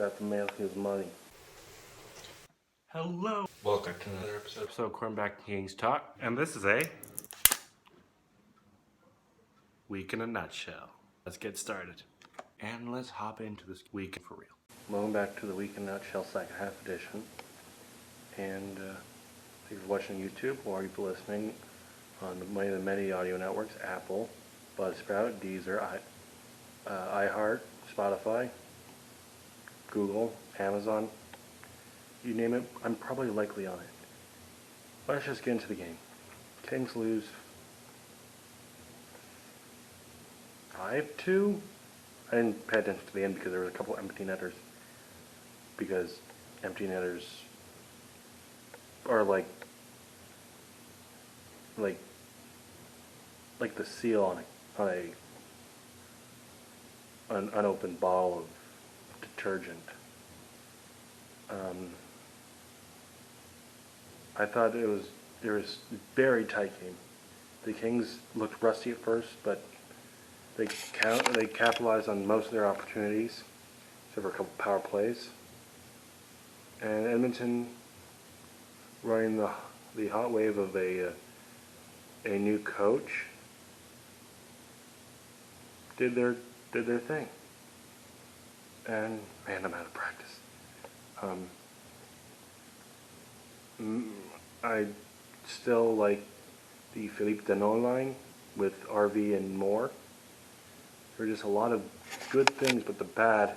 Got to mail his money. Hello. Welcome to another episode So Cornback Kings Talk, and this is a week in a nutshell. Let's get started. And let's hop into this week for real. Welcome back to the Week in a Nutshell second half edition. And if you're watching YouTube or you're listening on one of the many audio networks, Apple, Buzzsprout, Deezer, iHeart, Spotify, Google, Amazon, you name it, I'm probably likely on it. Let's just get into the game. Kings lose 5-2. I didn't pay attention to the end because there was a couple empty netters. Because empty netters are like the seal on an unopened bottle of detergent. I thought it was a very tight game. The Kings looked rusty at first, but they capitalized on most of their opportunities, except for a couple power plays. And Edmonton, running the hot wave of a new coach, did their thing. And man, I'm out of practice. I still like the Philippe Danault line with RV and Moore. There are just a lot of good things, but the bad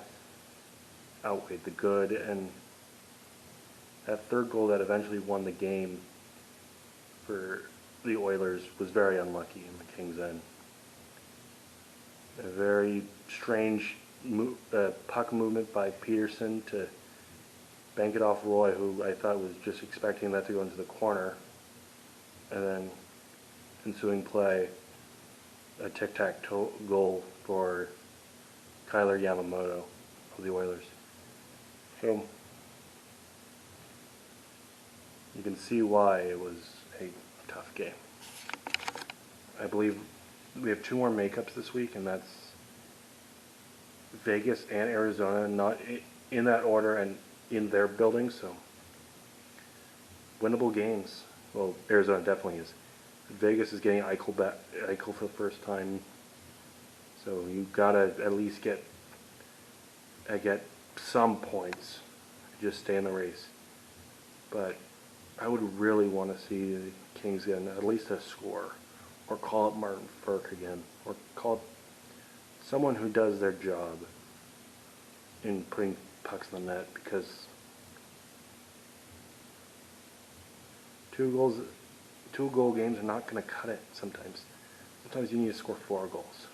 outweighed the good, and that third goal that eventually won the game for the Oilers was very unlucky in the Kings' end. A very strange puck movement by Peterson to bank it off Roy, who I thought was just expecting that to go into the corner, and then ensuing play, a tic-tac-toe goal for Kyler Yamamoto of the Oilers. So you can see why it was a tough game. I believe we have two more makeups this week, and that's Vegas and Arizona, not in that order and in their buildings, so winnable games. Well, Arizona definitely is. Vegas is getting Eichel for the first time, so you gotta at least get some points, just stay in the race. But I would really want to see the Kings get at least a score, or call it Martin Ferk again, or call it someone who does their job in putting pucks in the net, because two goal games are not going to cut it sometimes. Sometimes you need to score 4 goals.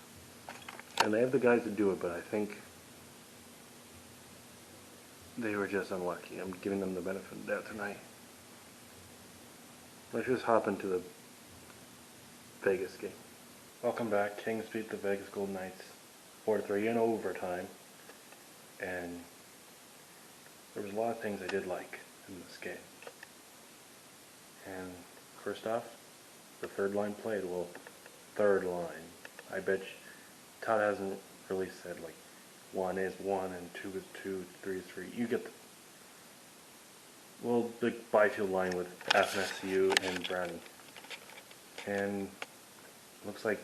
And they have the guys to do it, but I think they were just unlucky. I'm giving them the benefit of the doubt tonight. Let's just hop into the Vegas game. Welcome back. Kings beat the Vegas Golden Knights 4-3 in overtime. And there was a lot of things I did like in this game. And first off, the third line played well. Third line. I bet Todd hasn't really said like 1 is 1 and 2 is 2, 3 is 3. You get the Byfield line with Athanasiou and Browning. And looks like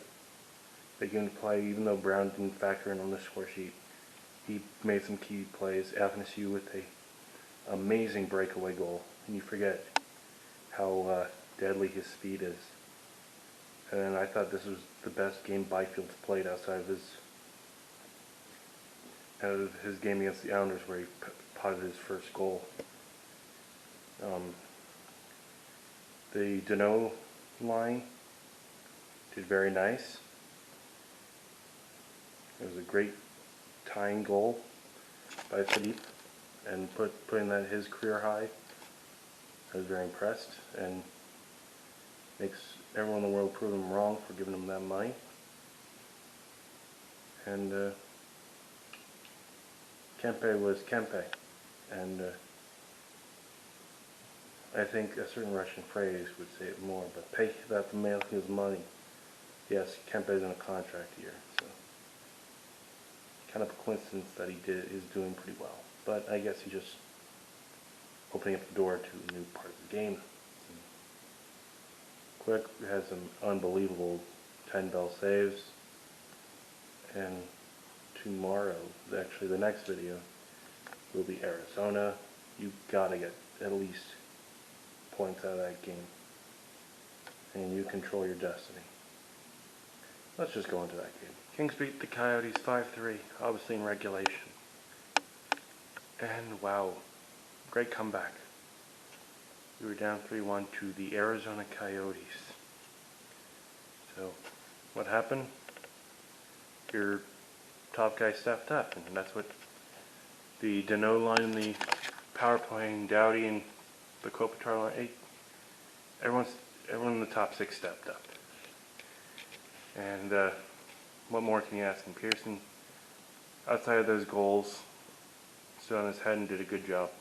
they can play, even though Brown didn't factor in on the score sheet. He made some key plays. Athanasiou with a amazing breakaway goal. And you forget how deadly his speed is. And I thought this was the best game Byfield's played outside of his game against the Islanders, where he potted his first goal. The Danault line did very nice. It was a great tying goal by Philippe, and putting that his career high. I was very impressed, and makes everyone in the world prove him wrong for giving him that money. And Kempe was Kempe, and I think a certain Russian phrase would say it more, but pay that the man his money. Yes, Kempe's in a contract year, so kind of a coincidence that is doing pretty well. but I guess he's just opening up the door to a new part of the game. Quick has some unbelievable 10-bell saves, and tomorrow, actually the next video, will be Arizona. You gotta get at least points out of that game, and you control your destiny. Let's just go into that game. Kings beat the Coyotes 5-3, obviously in regulation. And wow, great comeback. We were down 3-1 to the Arizona Coyotes. So, what happened? Your top guy stepped up, and that's what the Deneau line and the power play, and Doughty and the Kopitar line, everyone in the top six stepped up. And what more can you ask? And Pearson, outside of those goals, stood on his head and did a good job.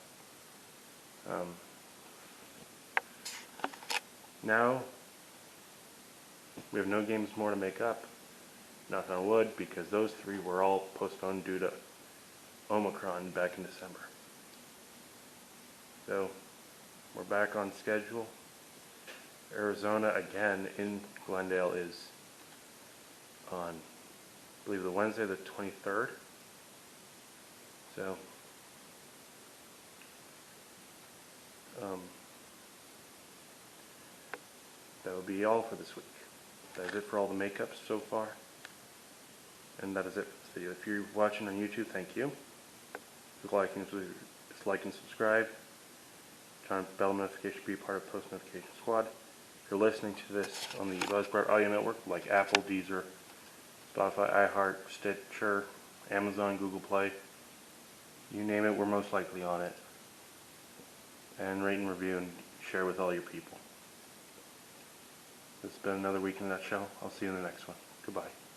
Now, we have no games more to make up. Knock on wood, because those three were all postponed due to Omicron back in December. So, we're back on schedule. Arizona again in Glendale is on, I believe, the Wednesday the 23rd. So, that will be all for this week. That is it for all the makeups so far. And that is it for this video. If you're watching on YouTube, thank you. Like and subscribe. Turn on bell notification to be part of Post Notification Squad. If you're listening to this on the Buzzsprout Audio Network, like Apple, Deezer, Spotify, iHeart, Stitcher, Amazon, Google Play, you name it, we're most likely on it. And rate and review and share with all your people. This has been another week in a nutshell. I'll see you in the next one. Goodbye.